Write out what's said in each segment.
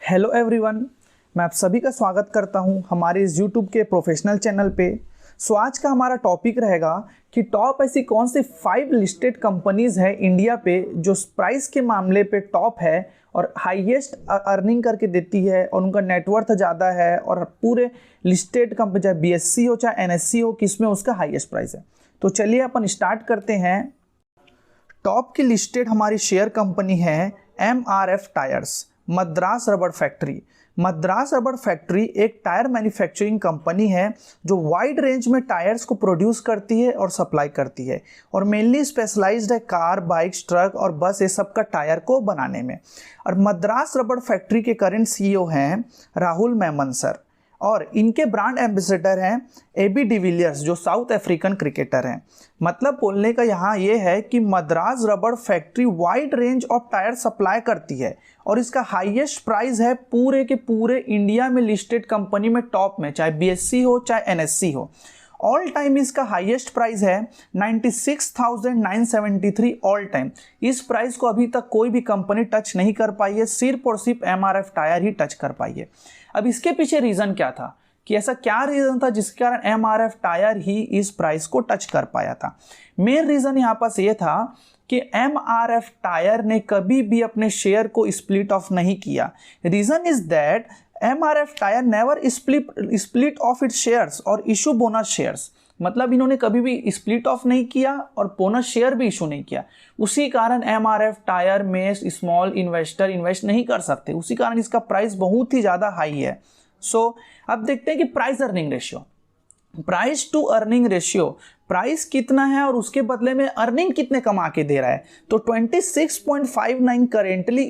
Hello everyone, मैं आप सभी का स्वागत करता हूं हमारे इस यूट्यूब के प्रोफेशनल चैनल पे। आज का हमारा टॉपिक रहेगा कि टॉप ऐसी कौन सी 5 लिस्टेड कंपनीज़ है इंडिया पे जो प्राइस के मामले पे टॉप है और हाईएस्ट अर्निंग करके देती है और उनका नेटवर्थ ज़्यादा है और पूरे लिस्टेड कंपनी चाहे बीएससी हो चाहे एनएससी हो किसमें उसका हाईएस्ट प्राइस है। तो चलिए अपन स्टार्ट करते हैं। टॉप की लिस्टेड हमारी शेयर कंपनी है एमआरएफ टायर्स, मद्रास रबड़ फैक्ट्री। मद्रास रबड़ फैक्ट्री एक टायर मैन्युफैक्चरिंग कंपनी है जो वाइड रेंज में टायर्स को प्रोड्यूस करती है और सप्लाई करती है और मेनली स्पेशलाइज्ड है कार, बाइक्स, ट्रक और बस ये सब का टायर को बनाने में। और मद्रास रबड़ फैक्ट्री के करंट सीईओ हैं राहुल मेमन सर और इनके ब्रांड एम्बेसडर हैं एबी डिविलियर्स जो साउथ अफ्रीकन क्रिकेटर हैं। मतलब बोलने का यहाँ ये है कि मद्रास रबड़ factory wide range of tyre supply करती है और इसका हाईएस्ट प्राइस है पूरे के पूरे इंडिया में लिस्टेड कंपनी में टॉप में, चाहे बीएससी हो चाहे एनएससी हो। ऑल टाइम इसका हाईएस्ट प्राइस है 96,973 ऑल टाइम। इस प्राइस को अभी तक कोई भी कंपनी टच नहीं कर पाई है, सिर्फ और सिर्फ एमआरएफ टायर ही टच कर पाई है। अब इसके पीछे रीज़न क्या था कि ऐसा क्या रीज़न था जिसके कारण एमआरएफ टायर ही इस प्राइस को टच कर पाया था। मेन रीज़न यहाँ पास ये था कि एमआरएफ टायर ने कभी भी अपने शेयर को स्प्लिट ऑफ नहीं किया। Reason is that MRF tyre never split of its shares और इशू बोनस शेयर्स। मतलब इन्होंने कभी भी स्प्लिट ऑफ नहीं किया और बोनस शेयर भी इशू नहीं किया। उसी कारण एमआरएफ टायर में स्मॉल इन्वेस्टर इन्वेस्ट नहीं कर सकते, उसी कारण इसका प्राइस बहुत ही ज़्यादा हाई है। अब देखते हैं कि price earning ratio, price to earning ratio, price कितना है और उसके बदले में अर्निंग कितने कमा के दे रहा है। तो 26.59 करेंटली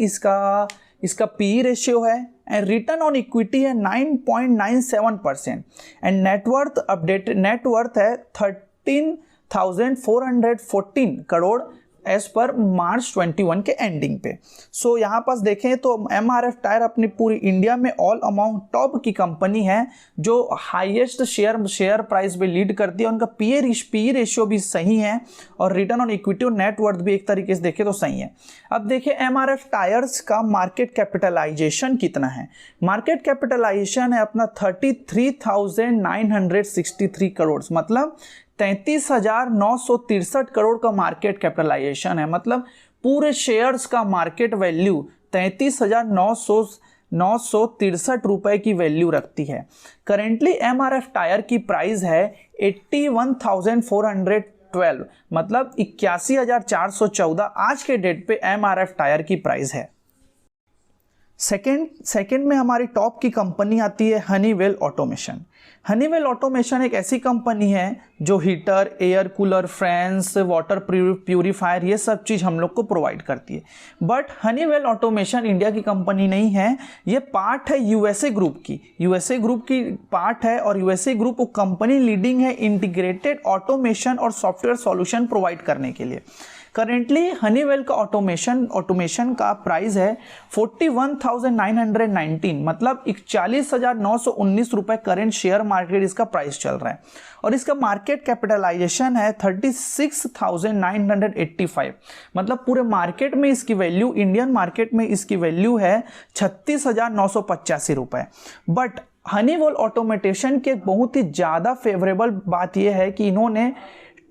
इसका पी रेशियो है एंड रिटर्न ऑन इक्विटी है 9.97% एंड नेटवर्थ अपडेटेड नेटवर्थ है 13,414 करोड़ एज पर मार्च 21 के एंडिंग पे। यहाँ पास देखें तो एमआरएफ टायर अपनी पूरी इंडिया में ऑल अमाउंट टॉप की कंपनी है जो हाईएस्ट शेयर प्राइस पे लीड करती है। उनका पी रेशियो भी सही है और रिटर्न ऑन इक्विटी और नेटवर्थ भी एक तरीके से देखें तो सही है। अब देखिए एमआरएफ टायर्स का मार्केट कैपिटलाइजेशन कितना है। मार्केट कैपिटलाइजेशन है अपना 33,963 करोड़, मतलब 33,963 करोड़ का मार्केट कैपिटलाइजेशन है। मतलब पूरे शेयर्स का मार्केट वैल्यू 33,963 रुपए की वैल्यू रखती है। करेंटली एमआरएफ टायर की प्राइस है 81,412, मतलब 81,414 आज के डेट पे एमआरएफ टायर की प्राइस है। सेकेंड में हमारी टॉप की कंपनी आती है हनीवेल ऑटोमेशन। हनीवेल ऑटोमेशन एक ऐसी कंपनी है जो heater, air cooler, fans, water purifier ये सब चीज़ हम लोग को प्रोवाइड करती है। बट हनीवेल ऑटोमेशन इंडिया की कंपनी नहीं है, ये पार्ट है यूएसए ग्रुप की पार्ट है और यूएसए ग्रुप कंपनी लीडिंग है इंटीग्रेटेड ऑटोमेशन और सॉफ्टवेयर सॉल्यूशन प्रोवाइड करने के लिए। करेंटली हनीवेल का ऑटोमेशन का प्राइस है 41,919, मतलब 41,919 रुपए करेंट शेयर मार्केट इसका प्राइस चल रहा है और इसका मार्केट कैपिटलाइजेशन है 36,985, मतलब पूरे मार्केट में इसकी वैल्यू, इंडियन मार्केट में इसकी वैल्यू है 36,985 रुपए। बट हनीवेल ऑटोमेशन के बहुत ही ज़्यादा फेवरेबल बात यह है कि इन्होंने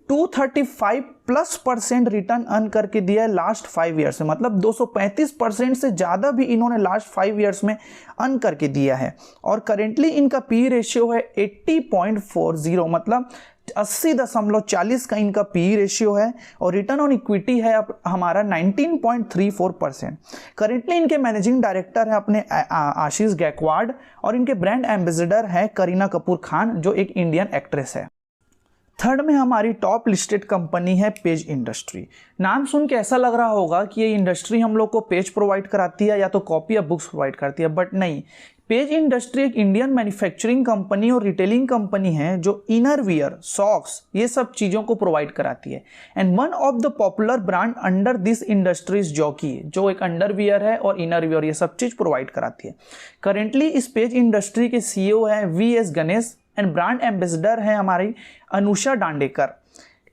235+% रिटर्न अर्न करके दिया है लास्ट 5 ईयर्स में, मतलब 235% से ज़्यादा भी इन्होंने लास्ट 5 ईयर्स में अर्न करके दिया है। और करेंटली इनका पी रेशियो है 80.40, मतलब 80.40 का इनका पी रेशियो है और रिटर्न ऑन इक्विटी है अब हमारा 19.34%। करेंटली इनके मैनेजिंग डायरेक्टर हैं अपने आशीष गायकवाड़ और इनके ब्रांड एम्बेसडर हैं करीना कपूर खान जो एक इंडियन एक्ट्रेस है। थर्ड में हमारी टॉप लिस्टेड कंपनी है पेज इंडस्ट्री। नाम सुन के ऐसा लग रहा होगा कि ये इंडस्ट्री हम लोग को पेज प्रोवाइड कराती है या तो कॉपी या बुक्स प्रोवाइड करती है, बट नहीं। पेज इंडस्ट्री एक इंडियन मैन्युफैक्चरिंग कंपनी और रिटेलिंग कंपनी है जो इनर वियर, सॉक्स ये सब चीज़ों को प्रोवाइड कराती है। And one of the popular brand under this industries jockey, जो एक अंडरवियर है और इनर वियर ये सब चीज़ प्रोवाइड कराती है। करेंटली इस पेज इंडस्ट्री के सीईओ हैं V S Ganesh and brand ambassador है हमारी अनुषा डांडेकर।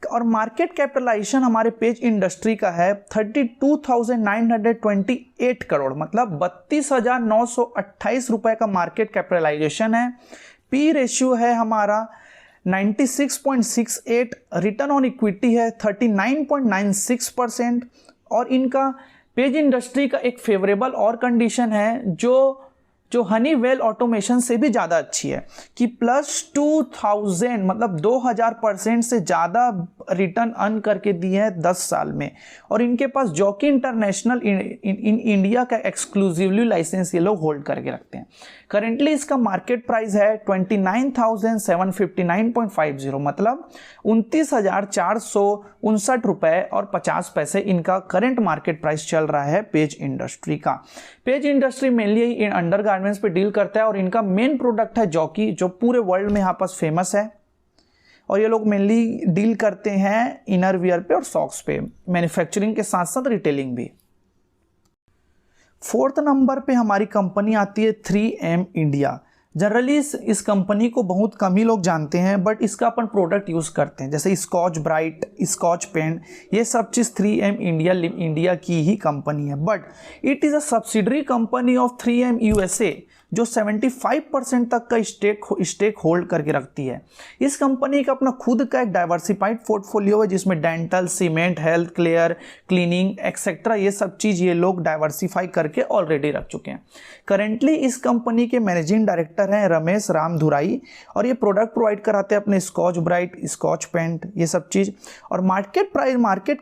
और मार्केट कैपिटलाइजेशन हमारे पेज इंडस्ट्री का है 32,928 करोड़, मतलब 32,928 रुपए का मार्केट कैपिटलाइजेशन है। पी रेशियो है हमारा 96.68, रिटर्न ऑन इक्विटी है 39.96%। और इनका पेज इंडस्ट्री का एक फेवरेबल और कंडीशन है जो हनीवेल ऑटोमेशन से भी ज़्यादा अच्छी है कि +2000 मतलब 2000% से ज़्यादा रिटर्न अर्न करके दिए हैं 10 साल में। और इनके पास जॉकी इंटरनेशनल इन इंडिया का एक्सक्लूसिवली लाइसेंस ये लोग होल्ड करके रखते हैं। करेंटली इसका मार्केट प्राइस है 29,759.50, मतलब 29,459 रुपये और 50 पैसे इनका करंट मार्केट प्राइस चल रहा है पेज इंडस्ट्री का। Page industry mainly under garments पे डील करता है और इनका मेन प्रोडक्ट है जॉकी, जो पूरे वर्ल्ड में यहाँ पास फेमस है। और ये लोग मेनली डील करते हैं इनर वियर पे और सॉक्स पे, मैन्युफैक्चरिंग के साथ साथ रिटेलिंग भी। 4th नंबर पे हमारी कंपनी आती है 3M इंडिया। जनरली इस कंपनी को बहुत कम ही लोग जानते हैं, बट इसका अपन प्रोडक्ट यूज़ करते हैं, जैसे स्कॉच ब्राइट, स्कॉच पेन, ये सब चीज़ 3M इंडिया की ही कंपनी है। But it is a subsidiary company of 3M USA, जो 75% तक का स्टेक होल्ड करके रखती है। इस कंपनी का अपना खुद का एक डाइवर्सिफाइड पोर्टफोलियो है, जिसमें dental, cement, health care, cleaning etcetera ये सब चीज़ ये लोग डाइवर्सिफाई करके ऑलरेडी रख चुके हैं। करेंटली इस कंपनी के मैनेजिंग डायरेक्टर हैं रमेश रामधुराई, और ये प्रोडक्ट प्रोवाइड कराते हैं अपने स्कॉच ब्राइट, स्कॉच पेंट, ये सब चीज़। और मार्केट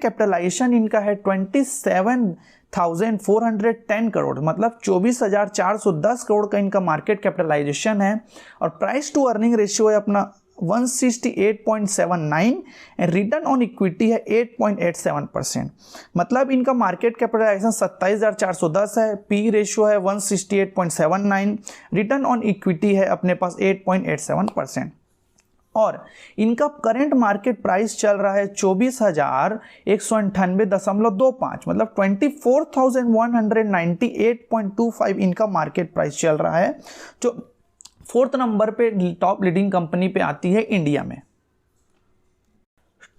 कैपिटलाइजेशन इनका है 27,410 करोड़, मतलब 24,410 करोड़ का इनका मार्केट कैपिटलाइजेशन है। और प्राइस टू अर्निंग रेशियो है अपना 168.79 एंड रिटर्न ऑन इक्विटी है 8.87%। मतलब इनका मार्केट कैपिटलाइजेशन 27,410 है, पी रेशियो है 168.79, रिटर्न ऑन इक्विटी है अपने पास 8.87%। और इनका करंट मार्केट प्राइस चल रहा है 24,198.25, मतलब 24,198.25 इनका मार्केट प्राइस चल रहा है, जो 4th नंबर पे टॉप लीडिंग कंपनी पे आती है इंडिया में।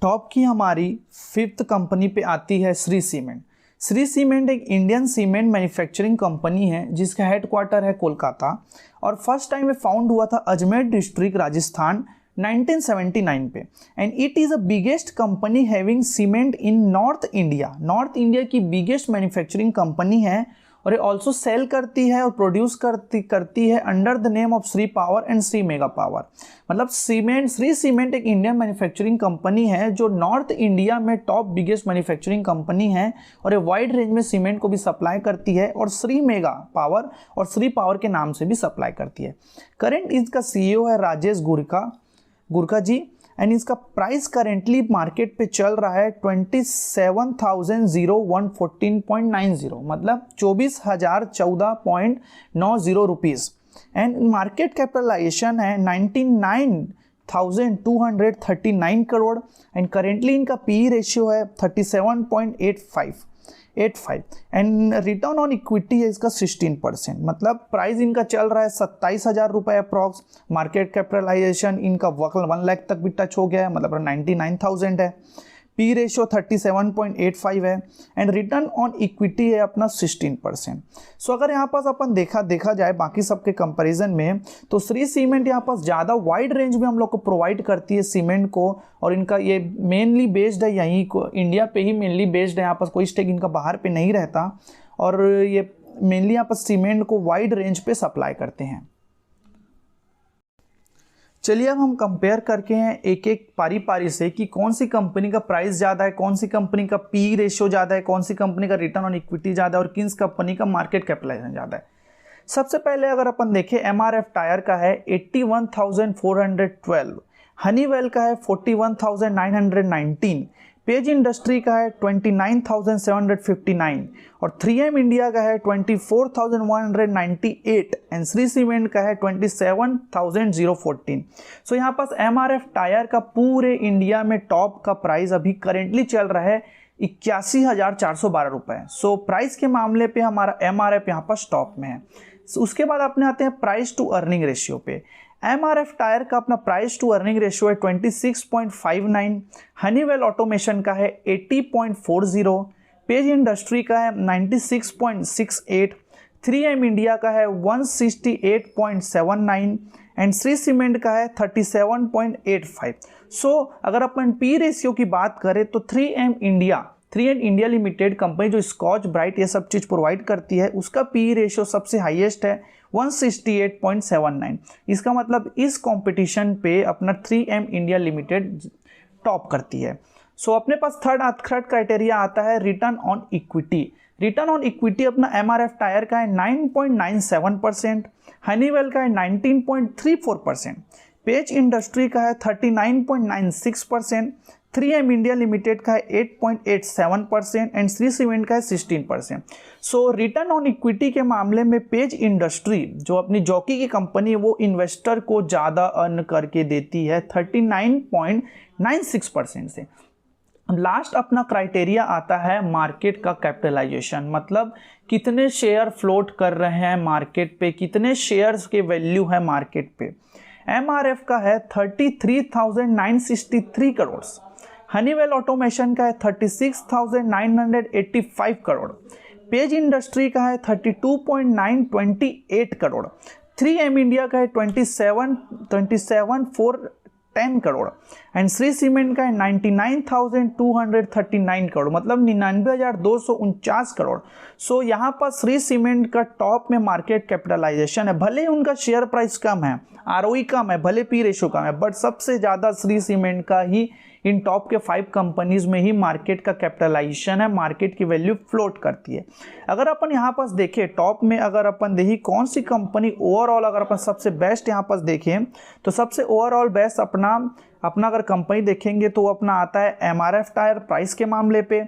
टॉप की हमारी 5th कंपनी पे आती है श्री सीमेंट। श्री सीमेंट एक इंडियन सीमेंट मैन्युफैक्चरिंग कंपनी है, जिसका हेडक्वार्टर है कोलकाता, और फर्स्ट टाइम ये फाउंड हुआ था अजमेर डिस्ट्रिक्ट, राजस्थान, 1979 पे। And it is a biggest company having cement in north India. North India की बिगेस्ट मैन्युफैक्चरिंग कंपनी है, और ये ऑल्सो सेल करती है और प्रोड्यूस करती है under the name of Shri power and Shri mega power. मतलब श्री सीमेंट एक इंडियन मैन्युफैक्चरिंग कंपनी है जो नॉर्थ इंडिया में टॉप बिगेस्ट मैन्युफैक्चरिंग कंपनी है, और ये वाइड रेंज में सीमेंट को भी सप्लाई करती है, और श्री मेगा पावर और श्री पावर के नाम से भी सप्लाई करती है। करेंट इसका CEO है राजेश गुरका जी, एंड इसका प्राइस करेंटली मार्केट पे चल रहा है 27,114.90, मतलब 24,014.90 रुपीज़। एंड मार्केट कैपिटलाइजेशन है 99,239 करोड़, एंड करेंटली इनका पी रेशियो है 37.85 एंड रिटर्न ऑन इक्विटी है इसका 16%। मतलब प्राइस इनका चल रहा है 27,000 रुपये अप्रॉक्स। मार्केट कैपिटलाइजेशन इनका 1 लाख तक भी टच हो गया है, मतलब 99,000 है। पी रेशियो 37.85 है, एंड रिटर्न ऑन इक्विटी है अपना 16%। सो अगर यहाँ पास अपन देखा जाए बाकी सबके कंपैरिजन में, तो श्री सीमेंट यहाँ पास ज़्यादा वाइड रेंज में हम लोग को प्रोवाइड करती है सीमेंट को, और इनका ये मेनली बेस्ड है यहीं को इंडिया पे ही मेनली बेस्ड है, यहाँ पास कोई स्टेक इनका बाहर पे नहीं रहता, और ये मेनली यहाँ पास सीमेंट को वाइड रेंज पे सप्लाई करते हैं। चलिए अब हम कंपेयर करके हैं एक एक पारी से कि कौन सी कंपनी का प्राइस ज़्यादा है, कौन सी कंपनी का पी रेशियो ज़्यादा है, कौन सी कंपनी का रिटर्न ऑन इक्विटी ज़्यादा है, और किस कंपनी का मार्केट कैपिटलाइजेशन ज़्यादा है। सबसे पहले अगर अपन देखें, MRF टायर का है 81,412, हनीवेल का है 41,919, पेज इंडस्ट्री का है 29,759, और 3M इंडिया का है 24,198, एंड श्री सीमेंट का है 27,014। सो यहाँ पास MRF टायर का पूरे इंडिया में टॉप का प्राइस अभी करेंटली चल रहा है 81,412 रुपये। सो प्राइस के मामले पे हमारा MRF यहाँ पर टॉप में है। उसके बाद अपने आते हैं प्राइस टू अर्निंग रेशियो पे। MRF टायर का अपना प्राइस टू अर्निंग रेशियो है 26.59, हनीवेल ऑटोमेशन का है 80.40, पेज इंडस्ट्री का है 96.68, 3M इंडिया का है 168.79 एंड श्री सीमेंट का है 37.85। सो अगर अपन पी रेशियो की बात करें तो 3M इंडिया लिमिटेड कंपनी जो स्कॉच ब्राइट ये सब चीज़ प्रोवाइड करती है, उसका पी रेशियो सबसे हाईएस्ट है 168.79। इसका मतलब इस कंपटीशन पे अपना 3M इंडिया लिमिटेड टॉप करती है। सो अपने पास थर्ड क्राइटेरिया आता है return on equity. Return on equity अपना MRF टायर का है 9.97%, हनीवेल का है 19.34%, पेज इंडस्ट्री का है 39.96%, 3M इंडिया लिमिटेड का है 8.87% एंड श्री सीमेंट का है 16%। सो रिटर्न ऑन इक्विटी के मामले में पेज इंडस्ट्री जो अपनी जॉकी की कंपनी है वो इन्वेस्टर को ज़्यादा अर्न करके देती है 39.96% से। लास्ट अपना क्राइटेरिया आता है मार्केट का कैपिटलाइजेशन, मतलब कितने शेयर फ्लोट कर रहे हैं मार्केट पे, कितने शेयर्स के वैल्यू है मार्केट पे। MRF का है 33,963 करोड़, हनीवेल ऑटोमेशन का है 36,985 करोड़, पेज इंडस्ट्री का है 32.928 करोड़, 3M इंडिया का है 27,410 करोड़ एंड श्री सीमेंट का है 99,239 करोड़, मतलब 99,249 करोड़। सो यहाँ पर श्री सीमेंट का टॉप में मार्केट कैपिटलाइजेशन है, भले उनका शेयर प्राइस कम है, ROE कम है, भले पी रेशो कम है, बट सबसे ज़्यादा श्री सीमेंट का ही इन टॉप के 5 कंपनीज में ही मार्केट का कैपिटलाइजेशन है, मार्केट की वैल्यू फ्लोट करती है। अगर अपन यहाँ पास देखें टॉप में, अगर अपन देखिए कौन सी कंपनी ओवरऑल अगर अपन सबसे बेस्ट यहाँ पास देखें तो सबसे ओवरऑल बेस्ट अपना अगर कंपनी देखेंगे तो वो अपना आता है MRF टायर प्राइस के मामले पे,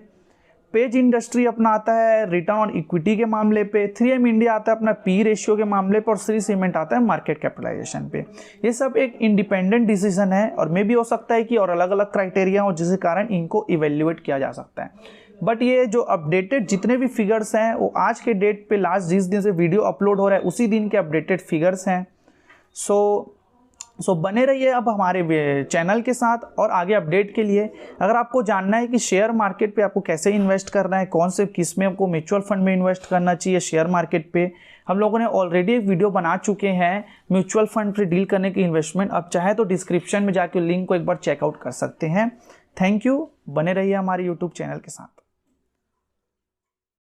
पेज इंडस्ट्री अपना आता है रिटर्न ऑन इक्विटी के मामले पे, 3M इंडिया आता है अपना पी रेशियो के मामले पे और श्री सीमेंट आता है मार्केट कैपिटलाइजेशन पे। ये सब एक इंडिपेंडेंट डिसीजन है और मे भी हो सकता है कि और अलग अलग क्राइटेरिया हो जिसके कारण इनको इवेल्युएट किया जा सकता है। बट ये जो अपडेटेड जितने भी फिगर्स हैं वो आज के डेट पे लास्ट जिस दिन से वीडियो अपलोड हो रहा है उसी दिन के अपडेटेड फिगर्स हैं। सो बने रहिए अब हमारे चैनल के साथ और आगे अपडेट के लिए। अगर आपको जानना है कि शेयर मार्केट पे आपको कैसे इन्वेस्ट करना है, कौन से किस में आपको म्यूचुअल फंड में इन्वेस्ट करना चाहिए शेयर मार्केट पे, हम लोगों ने ऑलरेडी एक वीडियो बना चुके हैं म्यूचुअल फंड पे डील करने की इन्वेस्टमेंट। अब चाहे तो डिस्क्रिप्शन में जाके लिंक को एक बार चेकआउट कर सकते हैं। थैंक यू, बने रहिए हमारे यूट्यूब चैनल के साथ।